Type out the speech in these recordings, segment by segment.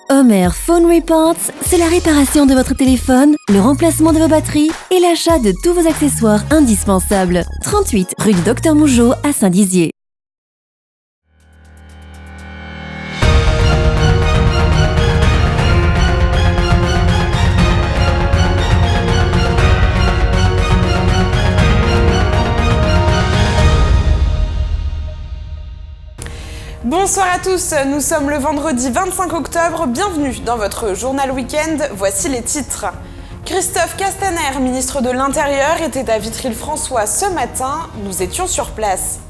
Homer Phone Reports, c'est la réparation de votre téléphone, le remplacement de vos batteries et l'achat de tous vos accessoires indispensables. 38 rue du Docteur Mougeot à Saint-Dizier. Bonsoir à tous, nous sommes le vendredi 25 octobre, bienvenue dans votre journal week-end, voici les titres. Christophe Castaner, ministre de l'Intérieur, était à Vitry-le-François ce matin, nous étions sur place.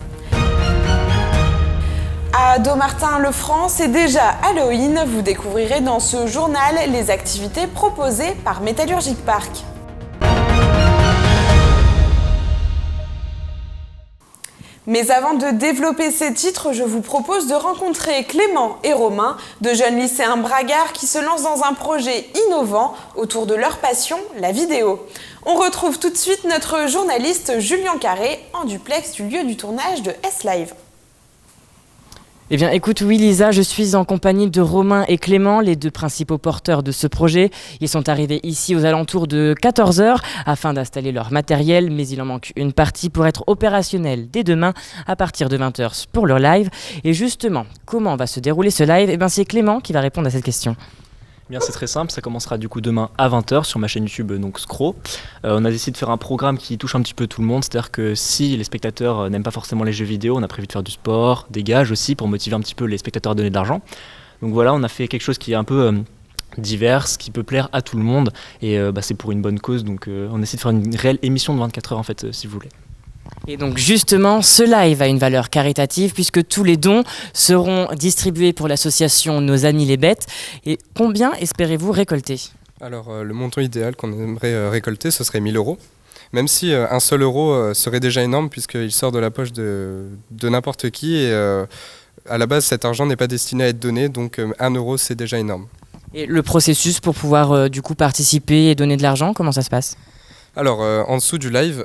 À Dommartin-le-Franc, c'est déjà Halloween, vous découvrirez dans ce journal les activités proposées par Métallurgique Park. Mais avant de développer ces titres, je vous propose de rencontrer Clément et Romain, deux jeunes lycéens bragards qui se lancent dans un projet innovant autour de leur passion, la vidéo. On retrouve tout de suite notre journaliste Julien Carré en duplex du lieu du tournage de S-Live. Eh bien écoute, oui Lisa, je suis en compagnie de Romain et Clément, les deux principaux porteurs de ce projet. Ils sont arrivés ici aux alentours de 14h afin d'installer leur matériel, mais il en manque une partie pour être opérationnel dès demain à partir de 20h pour leur live. Et justement, comment va se dérouler ce live ? Eh bien c'est Clément qui va répondre à cette question. Bien, c'est très simple, ça commencera du coup demain à 20h sur ma chaîne YouTube, donc Scro. On a décidé de faire un programme qui touche un petit peu tout le monde, c'est-à-dire que si les spectateurs n'aiment pas forcément les jeux vidéo, on a prévu de faire du sport, des gages aussi pour motiver un petit peu les spectateurs à donner de l'argent. Donc voilà, on a fait quelque chose qui est un peu divers, qui peut plaire à tout le monde et c'est pour une bonne cause, donc on essaie de faire une réelle émission de 24 heures en fait, si vous voulez. Et donc justement, ce live a une valeur caritative puisque tous les dons seront distribués pour l'association Nos Amis les Bêtes. Et combien espérez-vous récolter ? Alors le montant idéal qu'on aimerait récolter, ce serait 1 000 €. Même si un seul euro serait déjà énorme puisqu'il sort de la poche de n'importe qui. Et à la base, cet argent n'est pas destiné à être donné, donc 1 euro, c'est déjà énorme. Et le processus pour pouvoir du coup participer et donner de l'argent, comment ça se passe ? Alors, en dessous du live,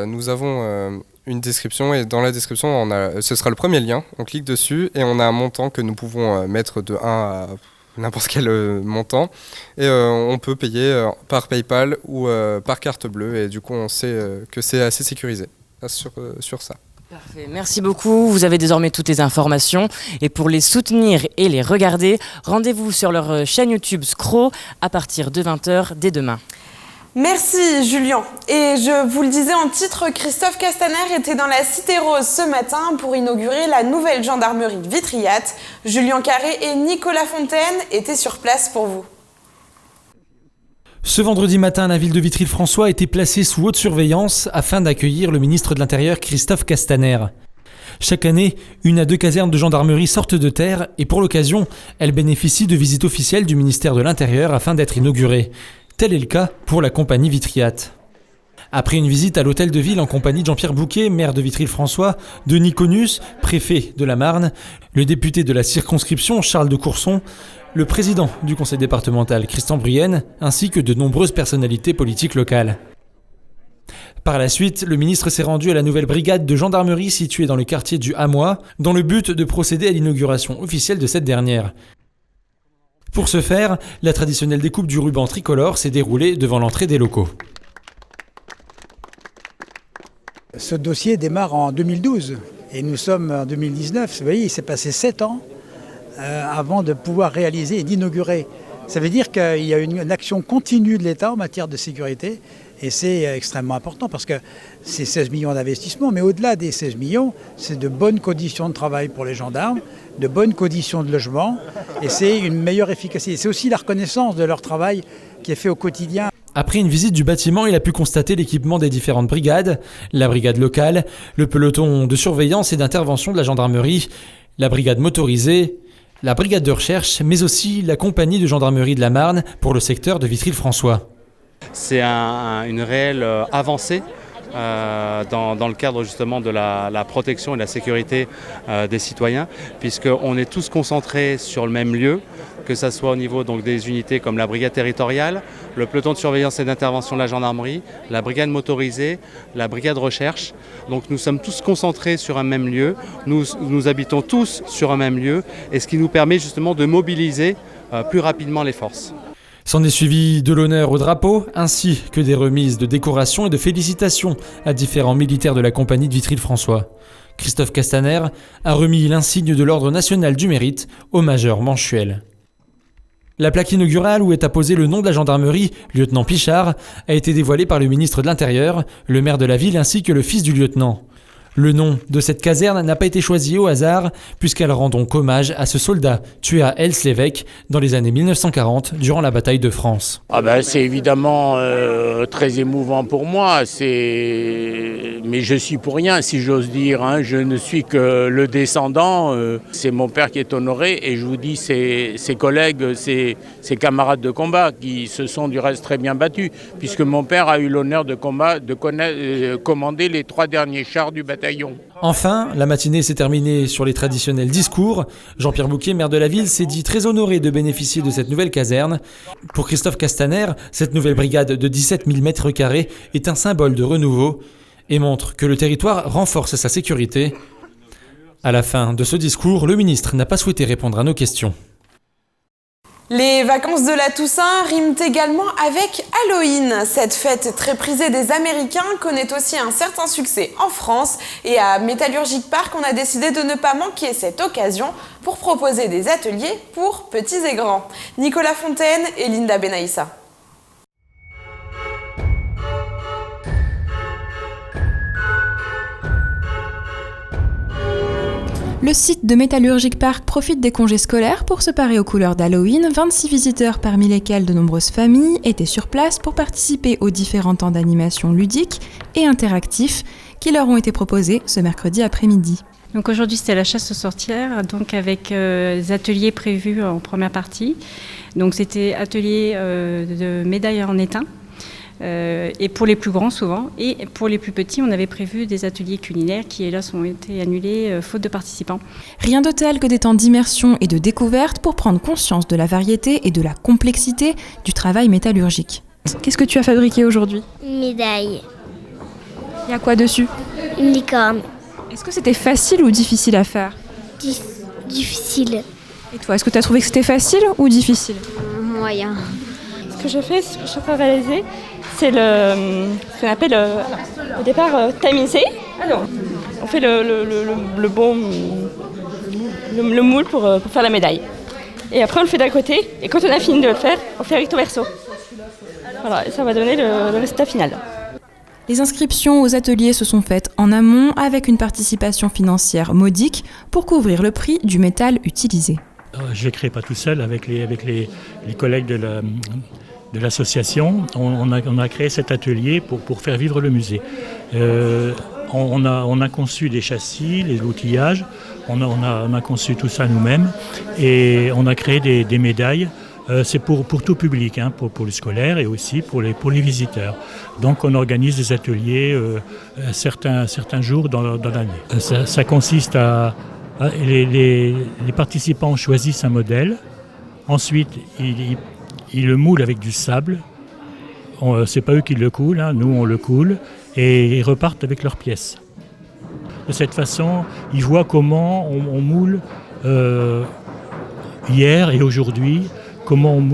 nous avons une description et dans la description, ce sera le premier lien. On clique dessus et on a un montant que nous pouvons mettre de 1 à n'importe quel montant. Et on peut payer par PayPal ou par carte bleue et du coup, on sait que c'est assez sécurisé sur ça. Parfait, merci beaucoup. Vous avez désormais toutes les informations. Et pour les soutenir et les regarder, rendez-vous sur leur chaîne YouTube Scro à partir de 20h dès demain. Merci Julien. Et je vous le disais en titre, Christophe Castaner était dans la Cité Rose ce matin pour inaugurer la nouvelle gendarmerie de Vitriat. Julien Carré et Nicolas Fontaine étaient sur place pour vous. Ce vendredi matin, la ville de Vitry-le-François a été placée sous haute surveillance afin d'accueillir le ministre de l'Intérieur Christophe Castaner. Chaque année, 1 à 2 casernes de gendarmerie sortent de terre et pour l'occasion, elles bénéficient de visites officielles du ministère de l'Intérieur afin d'être inaugurées. Tel est le cas pour la compagnie Vitriat. Après une visite à l'hôtel de ville en compagnie de Jean-Pierre Bouquet, maire de Vitry-le-François, Denis Conus, préfet de la Marne, le député de la circonscription Charles de Courson, le président du conseil départemental Christian Brienne, ainsi que de nombreuses personnalités politiques locales. Par la suite, le ministre s'est rendu à la nouvelle brigade de gendarmerie située dans le quartier du Hamois, dans le but de procéder à l'inauguration officielle de cette dernière. Pour ce faire, la traditionnelle découpe du ruban tricolore s'est déroulée devant l'entrée des locaux. Ce dossier démarre en 2012 et nous sommes en 2019. Vous voyez, il s'est passé 7 ans avant de pouvoir réaliser et d'inaugurer. Ça veut dire qu'il y a une action continue de l'État en matière de sécurité et c'est extrêmement important parce que c'est 16 millions d'investissements, mais au-delà des 16 millions, c'est de bonnes conditions de travail pour les gendarmes, de bonnes conditions de logement et c'est une meilleure efficacité. C'est aussi la reconnaissance de leur travail qui est fait au quotidien. Après une visite du bâtiment, il a pu constater l'équipement des différentes brigades, la brigade locale, le peloton de surveillance et d'intervention de la gendarmerie, la brigade motorisée, la brigade de recherche, mais aussi la compagnie de gendarmerie de la Marne pour le secteur de Vitry-le-François. C'est une réelle avancée dans le cadre justement de la protection et de la sécurité des citoyens, puisqu'on est tous concentrés sur le même lieu, que ce soit au niveau donc, des unités comme la brigade territoriale, le peloton de surveillance et d'intervention de la gendarmerie, la brigade motorisée, la brigade recherche. Donc nous sommes tous concentrés sur un même lieu, nous habitons tous sur un même lieu, et ce qui nous permet justement de mobiliser plus rapidement les forces. S'en est suivi de l'honneur au drapeau, ainsi que des remises de décorations et de félicitations à différents militaires de la compagnie de Vitry-le-François. Christophe Castaner a remis l'insigne de l'Ordre national du mérite au major Manchuel. La plaque inaugurale où est apposé le nom de la gendarmerie, lieutenant Pichard, a été dévoilée par le ministre de l'Intérieur, le maire de la ville ainsi que le fils du lieutenant. Le nom de cette caserne n'a pas été choisi au hasard, puisqu'elle rend donc hommage à ce soldat tué à Hels-l'Évêque dans les années 1940 durant la bataille de France. C'est évidemment très émouvant pour moi, mais je suis pour rien si j'ose dire, hein. Je ne suis que le descendant, c'est mon père qui est honoré et je vous dis ses collègues, ses camarades de combat qui se sont du reste très bien battus, puisque mon père a eu l'honneur de commander les 3 derniers chars du bataillon. Enfin, la matinée s'est terminée sur les traditionnels discours. Jean-Pierre Bouquet, maire de la ville, s'est dit très honoré de bénéficier de cette nouvelle caserne. Pour Christophe Castaner, cette nouvelle brigade de 17 000 m² est un symbole de renouveau et montre que le territoire renforce sa sécurité. À la fin de ce discours, le ministre n'a pas souhaité répondre à nos questions. Les vacances de la Toussaint riment également avec Halloween. Cette fête très prisée des Américains connaît aussi un certain succès en France. Et à Métallurgique Park, on a décidé de ne pas manquer cette occasion pour proposer des ateliers pour petits et grands. Nicolas Fontaine et Linda Benaïssa. Le site de Métallurgique Park profite des congés scolaires pour se parer aux couleurs d'Halloween. 26 visiteurs, parmi lesquels de nombreuses familles, étaient sur place pour participer aux différents temps d'animation ludiques et interactifs qui leur ont été proposés ce mercredi après-midi. Donc aujourd'hui c'était la chasse aux sorcières, donc avec des ateliers prévus en première partie. Donc c'était atelier de médailles en étain. Et pour les plus grands souvent, et pour les plus petits, on avait prévu des ateliers culinaires qui hélas ont été annulés faute de participants. Rien de tel que des temps d'immersion et de découverte pour prendre conscience de la variété et de la complexité du travail métallurgique. Qu'est-ce que tu as fabriqué aujourd'hui ? Une médaille. Il y a quoi dessus ? Une licorne. Est-ce que c'était facile ou difficile à faire ? Difficile. Et toi, est-ce que tu as trouvé que c'était facile ou difficile ? Moyen. Ce que je fais, ce que je suis en train de réaliser, c'est ce qu'on appelle au départ tamiser. Alors, on fait le moule pour faire la médaille. Et après on le fait d'un côté, et quand on a fini de le faire, on fait recto verso. Voilà, et ça va donner le résultat final. Les inscriptions aux ateliers se sont faites en amont avec une participation financière modique pour couvrir le prix du métal utilisé. Je l'ai créé pas tout seul, avec les collègues de l'association. On a créé cet atelier pour faire vivre le musée. On a conçu des châssis, les outillages, on a conçu tout ça nous-mêmes et on a créé des médailles. C'est pour tout public, hein, pour les scolaires et aussi pour les visiteurs. Donc on organise des ateliers certains jours dans l'année. Ça consiste à... Les participants choisissent un modèle, ensuite ils le moulent avec du sable, c'est pas eux qui le coulent, hein, nous on le coule, et ils repartent avec leurs pièces. De cette façon, ils voient comment on moule hier et aujourd'hui,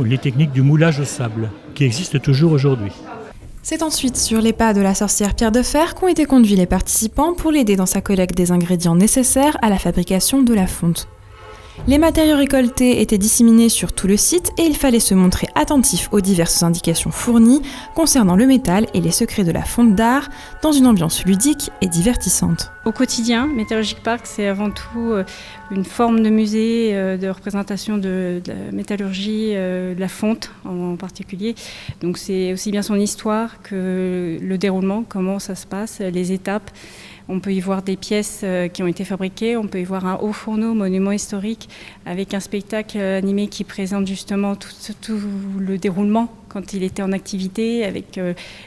les techniques du moulage au sable, qui existent toujours aujourd'hui. C'est ensuite sur les pas de la sorcière Pierre de Fer qu'ont été conduits les participants pour l'aider dans sa collecte des ingrédients nécessaires à la fabrication de la fonte. Les matériaux récoltés étaient disséminés sur tout le site et il fallait se montrer attentif aux diverses indications fournies concernant le métal et les secrets de la fonte d'art dans une ambiance ludique et divertissante. Au quotidien, Métallurgique Park, c'est avant tout une forme de musée, de représentation de la métallurgie, de la fonte en particulier. Donc c'est aussi bien son histoire que le déroulement, comment ça se passe, les étapes. On peut y voir des pièces qui ont été fabriquées, on peut y voir un haut fourneau, monument historique, avec un spectacle animé qui présente justement tout le déroulement quand il était en activité, avec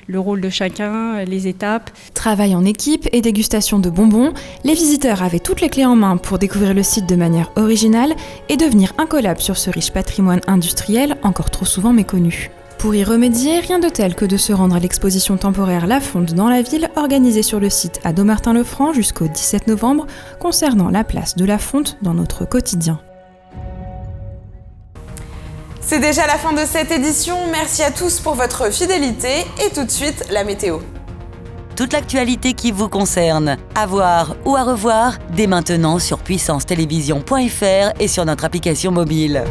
le rôle de chacun, les étapes. Travail en équipe et dégustation de bonbons, les visiteurs avaient toutes les clés en main pour découvrir le site de manière originale et devenir incollables sur ce riche patrimoine industriel encore trop souvent méconnu. Pour y remédier, rien de tel que de se rendre à l'exposition temporaire La Fonte dans la ville, organisée sur le site à Dommartin-le-Franc jusqu'au 17 novembre, concernant la place de la fonte dans notre quotidien. C'est déjà la fin de cette édition, merci à tous pour votre fidélité et tout de suite la météo. Toute l'actualité qui vous concerne, à voir ou à revoir dès maintenant sur puissancetélévision.fr et sur notre application mobile.